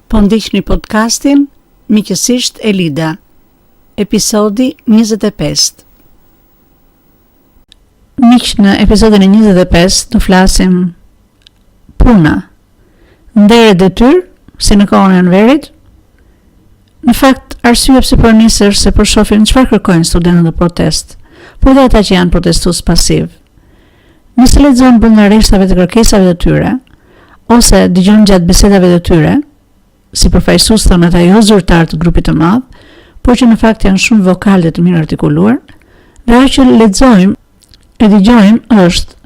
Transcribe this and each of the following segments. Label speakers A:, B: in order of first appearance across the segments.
A: Po ndiqni podcastin Miqësisht e Lida, episodi 25. Miq, në episodin e 25 do flasim puna, ndere detyrë, si në kohën e Anverit. Në fakt, arsye pse po nisësh se po shohim çfarë kërkojnë studentët në protest, por dhe ata që janë protestues pasiv. Nëse lexon brenda rreshtave të kërkesave të tyre, ose dëgjon gjatë bisedave të tyre, si përfaqësues thonë ata jo zyrtar të grupit të madh, por që në fakt janë shumë vokal dhe të mirë artikuluar, dhe ajo që lexojmë e dëgjojmë është: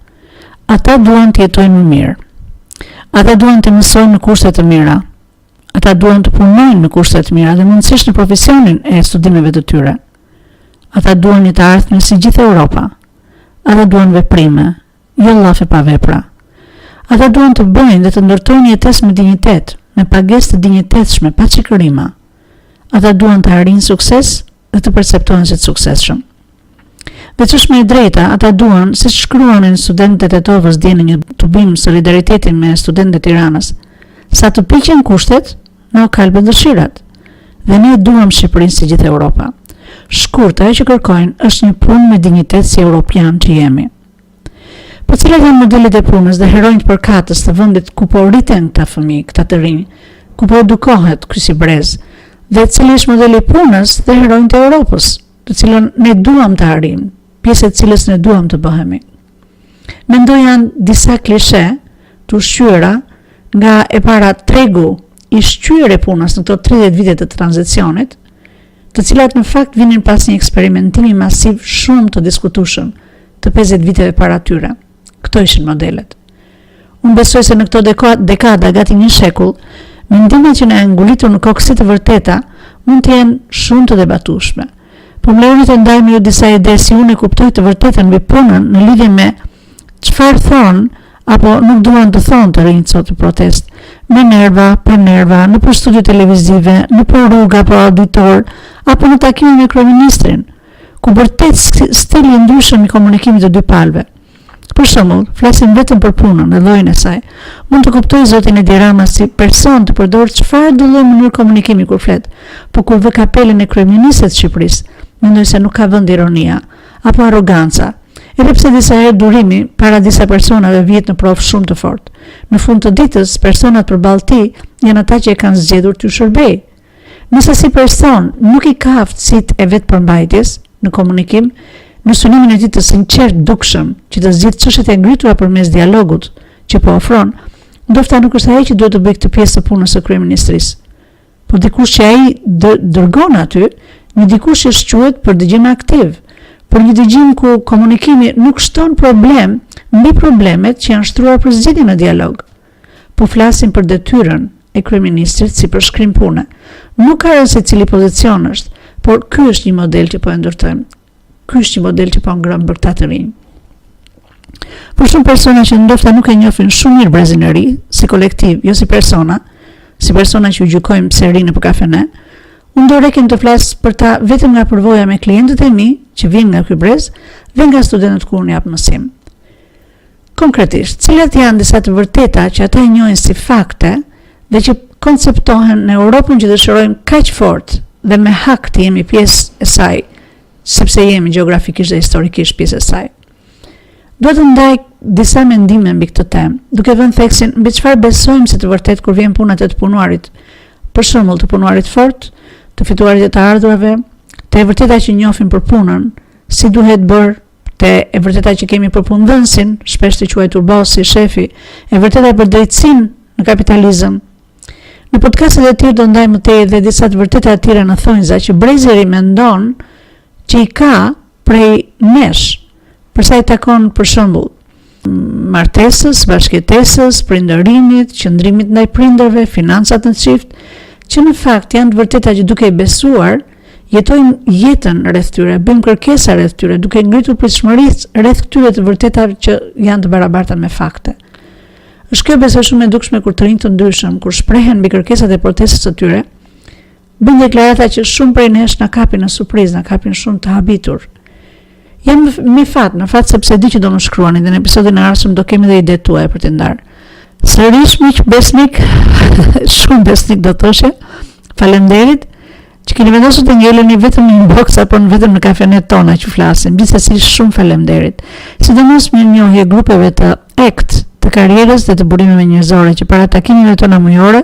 A: ata duan të jetojnë më mirë. Ata duan të mësojnë në kurse të mira. Ata duan të punojnë në kurse të mira dhe mundësisht në profesionin e studimeve të tyre. Ata duan një të ardhmë si gjithë Europa. Ata duan veprime, jo llafe pa vepra. Ata duan të bëjnë dhe të ndërtojnë jetesë me dinjitet, me pagesë të dinjitetshme, pa çikërima. Ata duan të arrijnë sukses dhe të perceptohen si të suksesshëm. Dhe ç'është më e drejta, ata duan, siç shkruanin studentët e Tetovës dje në një tubim solidariteti me studentët e Tiranës, sa të piqen kushtet, në kalben dëshirat. Dhe ne duam Shqipërinë si gjithë Europa. Shkurt, ajo që kërkojnë është një punë me dinjitet si europian që jemi. Po cilat janë modelet e punës dhe heronjtë përkatës të vendit ku po rriten këta fëmijë, këta të rinj, ku po edukohet ky si brez, dhe cili është modeli i punës dhe heronjtë e Europës, të cilën ne duam të arrijmë, pjesë e cilës ne duam të bëhemi. Mendoj janë disa klishe të ushqyera nga e para tregu i shqyer e punës në këto 30 vite të tranzicionit, të cilat në fakt vinin pas një eksperimentimi masiv shumë të diskutueshëm të 50 viteve para tyre. Këto ishin modelet. Unë besoj se në këto dekada gati një shekull, mendimet që ne ngulitur në kokësi të vërteta mund të jenë shumë të debatueshme. Por më lejoni të ndaj me ju disa ide si unë e kuptoj të vërtetën mbi punën në lidhje me çfarë thonë apo nuk duan të thonë të rinjtë sot të protest, me nerva, pa nerva, në për studio televizive, në për rrugë apo auditor, apo në takime me kryeministrin, ku vërtet stili ndryshëm i komunikimit të dy palëve. Për shembull, flasim vetëm për punën dhe llojin e saj. Mund të kuptoj zotin Edi Rama si person të përdorë çfarë do lloj mënyrë komunikimi kur flet, por kur vë kapelin e kryeministit të Shqipërisë, mendoj se nuk ka vend ironia apo arroganca. Edhe pse disa herë durimi para disa personave vjet në provë shumë të fortë. Në fund të ditës, personat përballë tij janë ata që e kanë zgjedhur t'ju shërbej. Nëse si person nuk i ka aftësitë e vetpërmbajtjes në komunikim, në synimin e tij të sinqert dukshëm që të zgjidhë çështjet e ngritura përmes dialogut që po ofron, ndoshta nuk është ai që duhet të bëjë këtë pjesë të punës së kryeministrisë. Por dikush që ai dërgon aty, një dikush që shquhet për dëgjim aktiv, për një dëgjim ku komunikimi nuk shton problem mbi problemet që janë shtruar për zgjidhje në dialog. Po flasim për detyrën e kryeministrit si për shkrim pune. Nuk ka rëndësi cili pozicion është, por ky është një model që po e ndërtojmë. Ky është një model që po ngrem për këta të rinj. Por shumë persona që ndoshta nuk e njohin shumë mirë brezin e ri, si kolektiv, jo si persona që u gjykojmë pse rinë për kafene, unë do rekim të flas për ta vetëm nga përvoja me klientët e mi që vinë nga ky brez dhe nga studentët kur unë jap mësim. Konkretisht, cilat janë disa të vërteta që ata e njohin si fakte dhe që konceptohen në Europën që dëshirojmë kaq fort dhe me hak të jemi pjesë e saj, sepse jemi gjeografikisht dhe historikisht pjesë e saj. Duhet të ndaj disa mendime mbi këtë temë, duke vënë theksin mbi çfarë besojmë se të vërtet kur vjen puna te të punuarit. Për shembull, të punuarit fort, të fituarit e të ardhurave, të e vërteta që njohim për punën, si duhet bërë, të e vërteta që kemi për punëdhënësin, shpesh të quajtur bosi, shefi, e vërteta për drejtësinë në kapitalizëm. Në podcastet e tjerë do ndaj më tej edhe disa të vërteta të tjera në thonjza që brezi i ri mendon që i ka prej nesh, përsa i takon për shembull martesës, bashkëtesës, prindërimit, qëndrimit ndaj prindërve, financat në çift, që në fakt janë të vërteta që duke i besuar, jetojnë jetën rreth tyre, bëjmë kërkesa rreth tyre, duke ngritur pritshmërisë rreth këtyre të vërtetave që janë të barabarta me fakte. Është kjo besoj shumë e dukshme kur të rinj të ndryshëm, kur shprehen mbi kërkesat e protestës së tyre, bëjnë deklarata që shumë prej nesh na kapin në surprizë, na kapin shumë të habitur. Jam me fat, në fat sepse di që do më shkruani dhe në episodin e ardhshëm do kemi edhe ide tuaja për të ndarë. Sërish miq besnik, shumë besnik do thoshe, faleminderit që keni vendosur të ngeleni vetëm në inbox apo vetëm në kafenet tona që flasim. Gjithsesi shumë faleminderit. Sidomos mirënjohje grupeve të ACT, të karrierës dhe të burimeve njerëzore që para takimeve tona mujore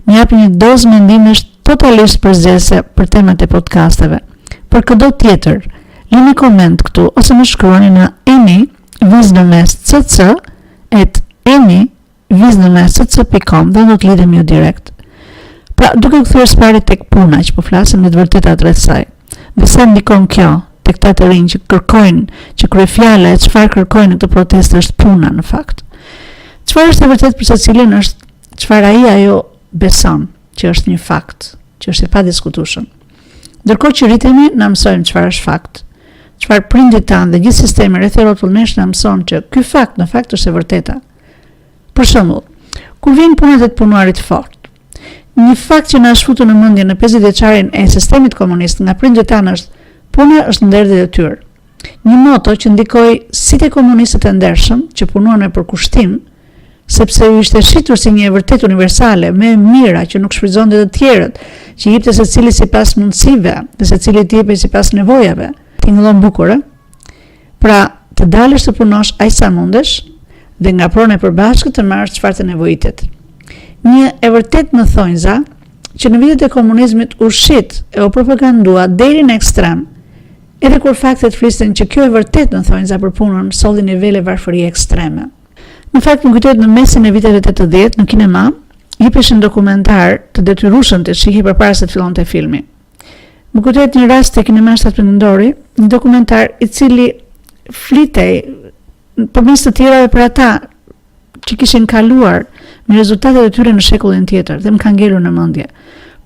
A: më japin një dozë mendimesh totalisht përzierëse për temat e podcasteve. Për çdo tjetër, lini koment këtu ose më shkruani në eni@eni-sc.com dhe do të lidhemi ju direkt. Pra, duke kthyer së tek puna që po flasim në të vërtetat rreth saj. Dhe sa ndikon kjo tek ata të rinj që kërkojnë që kryefjala e çfarë kërkojnë në këtë protestë është puna në fakt. Çfarë është e vërtetë për secilin është çfarë ajo beson që është një fakt, që është i padiskutueshëm. Ndërkohë që rritemi na mësojmë çfarë është fakt. Çfarë prindit tanë dhe gjithë sistemi rreth rrotullnesh na mëson që ky fakt në fakt është e vërteta. Për shembull, kur vjen puna e të punuarit fort, një fakt që na është futur në mendje në 50 vjeçarin e sistemit komunist nga prindërit tanë është puna është nder dhe detyrë. Një moto që ndikoi si te komunistët e ndershëm që punuan me përkushtim, sepse u ishte shitur si një e vërtet universale, me mira që nuk shfrytëzonte të tjerët, që jepte secili sipas mundësive dhe secili të jepej sipas nevojave. Tingëllon bukur, e? Pra, të dalësh të punosh aq sa mundesh dhe nga prona e përbashkët të marrësh çfarë të nevojitet. Një e vërtet në thonjza që në vitet e komunizmit u shit e u propagandua deri në ekstrem, edhe kur faktet flisten që kjo e vërtet në thonjza për punën solli nivele varfërie ekstreme. Në fakt, më kujtohet në mesin e viteve 80 në kinema, jepeshin dokumentar të detyrueshëm të shihej përpara se të fillonte filmi. Më kujtohet një rast te kinema shtatëndori, një dokumentar i cili flitej përmes të tjerave për ata që kishin kaluar me rezultatet e tyre në shekullin tjetër dhe më kanë ngelur në mendje.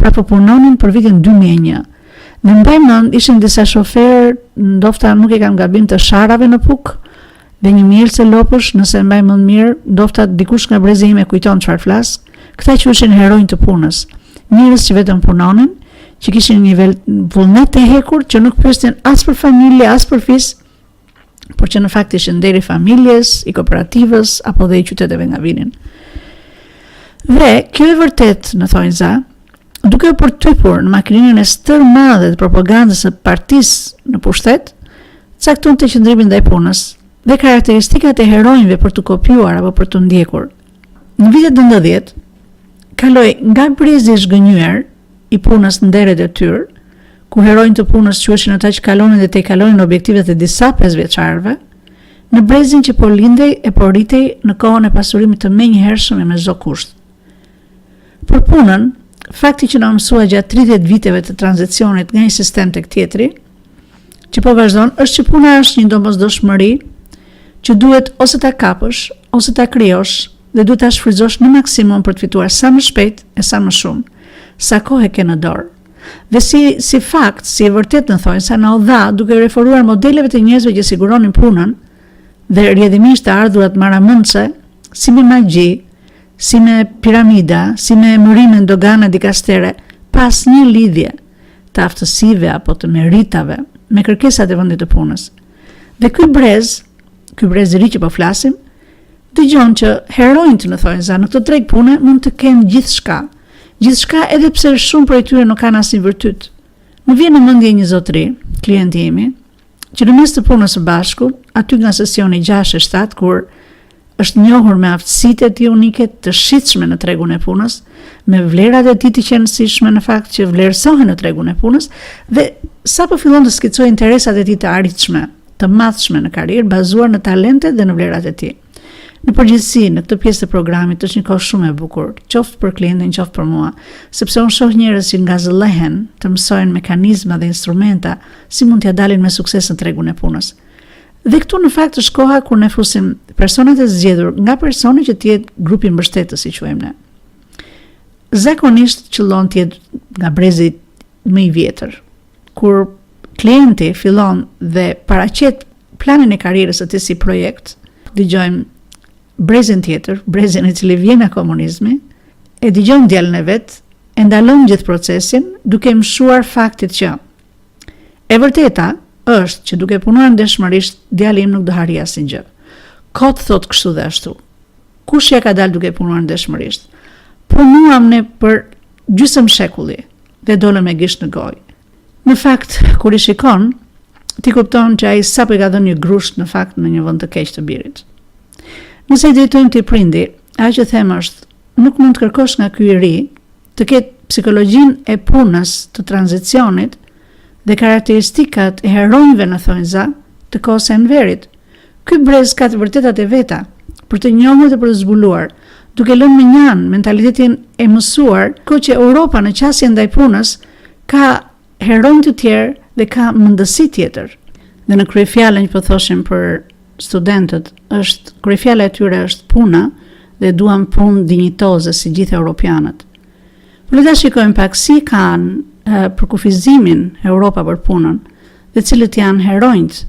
A: Pra po punonin për vitin 2001. Në mbaj mend ishin disa shoferë, ndofta nuk e kam gabim të sharave në Puk, dhe një mielse lopësh, nëse mbaj mend mirë, ndofta dikush nga brezi im e kujton çfarë flas, këta që ishin heronj të punës. Njerëz që vetëm punonin, që kishin një vullnet të hekur, që nuk pyesnin as për familje, as për fis, por që në fakt ishin deri familjes, i kooperativës apo dhe i qyteteve nga vinin. Dhe kjo e vërtet në thonjza, duke u përtypur në makinën e stërmadhe të propagandës së partisë në pushtet, caktonte qëndrimin ndaj punës dhe karakteristikat e heronjve për të kopjuar apo për të ndjekur. Në vitet 90 kaloi nga brezi i zhgënjur i punës nder e detyrë, ku heronjt të punës quheshin ata që kalonin dhe tejkalonin objektivet e disa 5 vjeçarëve, në brezin që po lindej e po rritej në kohën e pasurimit të menjëhershëm e me çdo kusht. Për punën, fakti që na mësua gjatë 30 viteve të tranzicionit nga një sistem tek tjetri, që po vazhdon, është që puna është një domosdoshmëri që duhet ose ta kapësh, ose ta krijosh dhe duhet ta shfrytëzosh në maksimum për të fituar sa më shpejt e sa më shumë, sa kohë e ke në dorë. Dhe si fakt, si e vërtet në thonjza, na u dha duke referuar modeleve të njerëzve që siguronin punën dhe rrjedhimisht të ardhurat maramendse, si me magji, si me piramida, si me emërime ndogana dikastere, pas një lidhje të aftësive apo të meritave me kërkesat e vendit të punës. Dhe ky brez i ri që po flasim, dëgjon që heronjt në thonjza në këtë treg pune mund të kenë gjithçka edhe pse shumë prej tyre nuk kanë asnjë virtyt. Më vjen në mendje një zotëri, klienti imi, që në mes të punës së bashku, aty nga sesioni 6 e 7, kur është njohur me aftësitë e tij unike të shitshme në tregun e punës, me vlerat e tij të qenësishme në fakt që vlerësohen në tregun e punës, dhe sapo fillon të skicojë interesat e tij të arritshme, të madhshme në karrierë, bazuar në talentet dhe në vlerat e tij. Në përgjithësi, në këtë pjesë të programit është një kohë shumë e bukur, qoftë për klientin, qoftë për mua, sepse unë shoh njerëz që ngazëllehen të mësojnë mekanizma dhe instrumenta si mund t'ia dalin me sukses në tregun e punës. Dhe këtu në fakt është koha kur ne fusim personat e zgjedhur nga personi që të jetë grupi mbështetës, si quajmë ne. Zakonisht qëllon të jetë nga brezi më i vjetër, kur klienti fillon dhe paraqet planin e karrierës së tij si projekt. Dëgjojmë brezin tjetër, brezin i cili vjen nga komunizmi, e dëgjon djalin e vet, e ndalon gjithë procesin duke mshuar faktit që e vërteta është që duke punuar ndeshmërisht djali im nuk do harri asnjë gjë. Kot thot kështu dhe ashtu. kush ja ka dalë duke punuar ndeshmërisht. Punuam ne për gjysmë shekulli dhe dolëm me gisht në gojë. Në fakt, kur i shikon, ti kupton që ai sapo i ka dhënë një grusht në fakt në një vend të keq të birit. Nëse i drejtojmë ti prindi, ajo që them është, nuk mund të kërkosh nga ky i ri të ketë psikologjinë e punës të tranzicionit dhe karakteristikat e heronjve në thonjza të kohës së Enverit. Ky brez ka të vërtetat e veta për të njohur dhe për të zbuluar, duke lënë me njanë mentalitetin e mësuar, kohë që Europa në qasje ndaj punës ka heronj të tjerë dhe ka mundësi tjetër. Dhe në kryefjalën që po thoshim për studentët, kryefjala e tyre është puna dhe duam punë dinjitoze si gjithë europianët. Por le ta shikojmë pak si kanë për kufizimin Europa për punën dhe cilët janë heronjt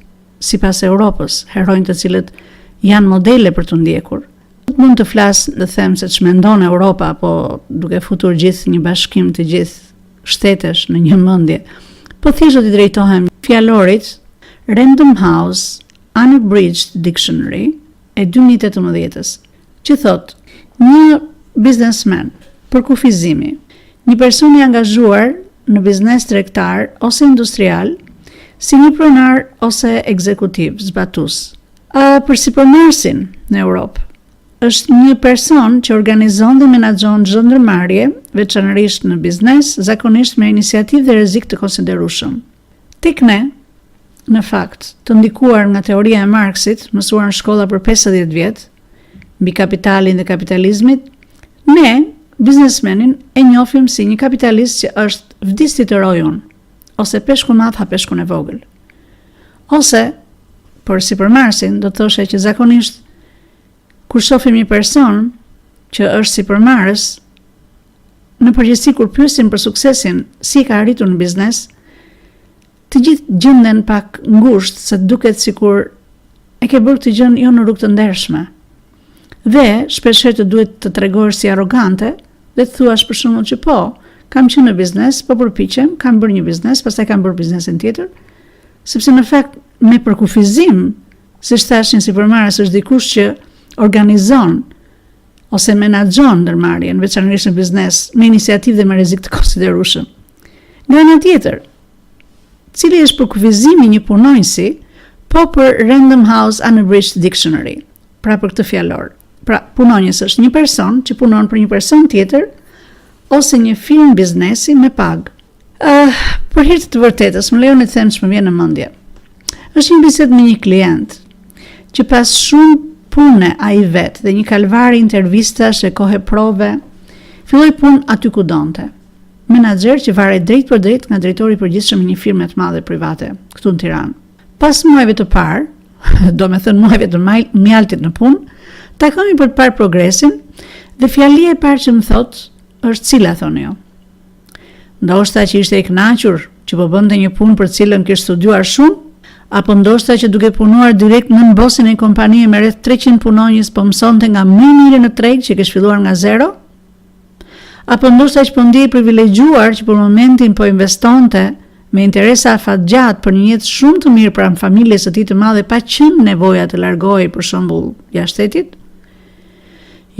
A: sipas Europës, heronjt të cilët janë modele për të ndjekur. Mund të flas dhe them se ç'mendon Europa, po duke futur gjithë një bashkim të gjithë shtetesh në një mendje. Po thjesht do t'i drejtohem fjalorit Random House Unabridged Dictionary e 2018-s, që thot: një businessman për kufizimi, një person i angazhuar në biznes tregtar ose industrial, si një pronar ose ekzekutiv zbatues. Për sipërmarrësin në Europë, është një person që organizon dhe menaxhon çdo ndërmarrje, veçanërisht në biznes, zakonisht me iniciativë dhe rrezik të konsiderueshëm. Tek ne, në fakt, të ndikuar nga teoria e Marxit, mësuar në shkolla për 50 vjet, mbi kapitalin dhe kapitalizmit, ne, biznesmenin, e njohim si një kapitalist që është vdisti të rojun, ose peshku madh ha peshkun e vogël. Ose, por sipërmarrësin, do të thoshe që zakonisht kur shohim një person që është sipërmarrës, në përgjithësi kur pyesim për suksesin, si ka arritur në biznes, të gjithë gjenden pak ngushtë, se duket sikur e ke bërë këtë gjën jo në rrugë të ndershme. Dhe shpeshherë të duhet të tregohesh si arrogante dhe të thuash për shembull që po, kam qenë në biznes, po përpiqem, kam bërë një biznes, pastaj kam bërë biznesin tjetër, sepse në fakt me përkufizim, siç thash, një sipërmarrës është dikush që organizon ose menaxhon ndërmarrjen, veçanërisht në biznes, me iniciativë dhe me rrezik të konsiderueshëm. Nga ana tjetër, cili është përkufizimi një punonjësi, po për Random House Unabridged Dictionary, pra për këtë fjalor. Pra, punonjës është një person që punon për një person tjetër ose një firmë biznesi me pagë. Për hir të vërtetës, më lejoni të them ç'më vjen në mendje. Është një bisedë me një klient që pas shumë pune a i vetë dhe një kalvari intervistash e kohë prove, filloi punë aty ku donte. Menaxher që varet drejt për drejt nga drejtori i përgjithshëm i një firme të madhe private këtu në Tiranë. Pas muajve të parë, do me thënë muajve të mjaltit në punë, takohemi për të parë progresin dhe fjalia e parë që më thotë është cila, thonë jo. Ndoshta që ishte i kënaqur që po bënte një punë për cilën kishte studiuar shumë, apo ndoshta që duke punuar direkt në bosin e një kompanie me rreth 300 punonjës po mësonte nga më i miri në treg që kishte filluar nga zero, apo ndoshta që po ndihej privilegjuar që për momentin po investonte me interesa afatgjat për një jetë shumë të mirë pranë familjes së tij të madhe pa qenë nevoja të largohej për shembull jashtë shtetit.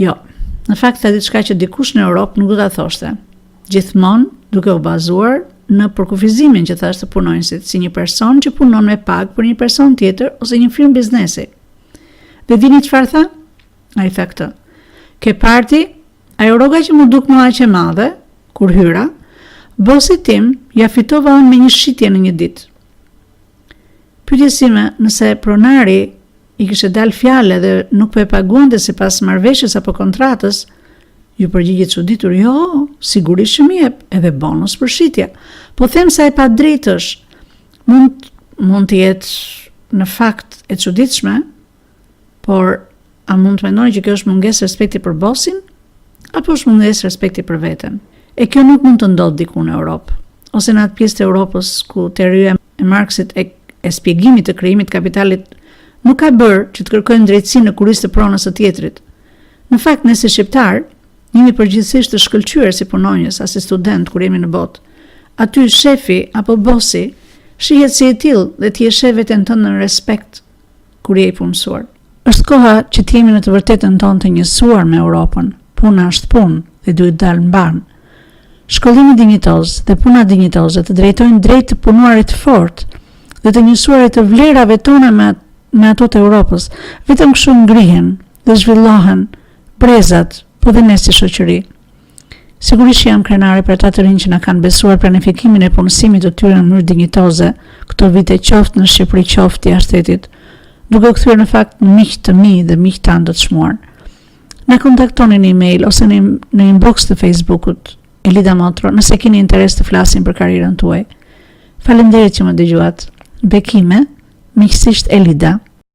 A: Jo, në fakt ka diçka që dikush në Europë nuk do ta thoshte. Gjithmonë duke u bazuar në përkufizimin që thashtë të punonjësit, si një person që punon me pagë për një person tjetër ose një firmë biznesi. Dhe dini çfarë tha? Ai tha këtë: "Ke parti, ajo rroga që më duk më aq e madhe, kur hyra, bosi tim ja fitova unë me një shitje në një ditë." Pyetjes ime, nëse pronari i kishte dalë fjalë dhe nuk po e paguante sipas marrëveshjes apo kontratës, ju përgjigjet çuditur: "Jo, sigurisht që më jep edhe bonus për shitja." Po them se ai pa drejtësh mund të jetë në fakt e çuditshme, por a mund të mendoni që kjo është mungesë respekti për bosin apo është mungesë respekti për veten? E kjo nuk mund të ndodhë diku në Europë, ose në atë pjesë të Europës ku teoria e Marxit e shpjegimit të krijimit të kapitalit nuk ka bërë që të kërkojmë drejtësi në kurisë të pronës së tjetrit. Në fakt, ne si shqiptar jemi përgjithsisht të shkëlqyer si punonjës, as si student kur jemi në botë. Aty shefi apo bosi shihet si i tillë dhe ti e sheh veten tënde në respekt kur je i punësuar. Është koha që të jemi në të vërtetën tonë të njësuar me Europën. Puna është punë dhe duhet dalë mban. Shkollimi dinjitoz dhe puna dinjitoze të drejtojnë drejt të punuarit fort dhe të njësuarit të vlerave tona me ato të Europës. Vetëm kështu ngrihen dhe zhvillohen brezat, po dhe ne si shoqëri. Sigurisht jam krenare për ata të rinj që na kanë besuar planifikimin e punësimit të tyre në mënyrë dinjitoze, këto vite qoftë në Shqipëri qoftë jashtë shtetit, duke u kthyer në fakt në miq të mi dhe miq tanë të çmuar. Na kontaktoni në email ose në inbox të Facebookut Elida Motro nëse keni interes të flasim për karrierën tuaj. Faleminderit që më dëgjuat. Bekime, miqësisht Elida.